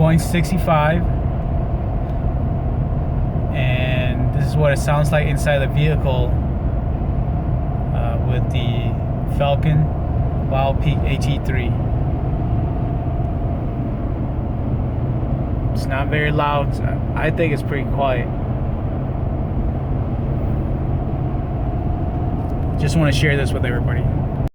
0.65, and this is what it sounds like inside the vehicle with the Falken Wildpeak AT3. It's not very loud. I think it's pretty quiet. Just want to share this with everybody.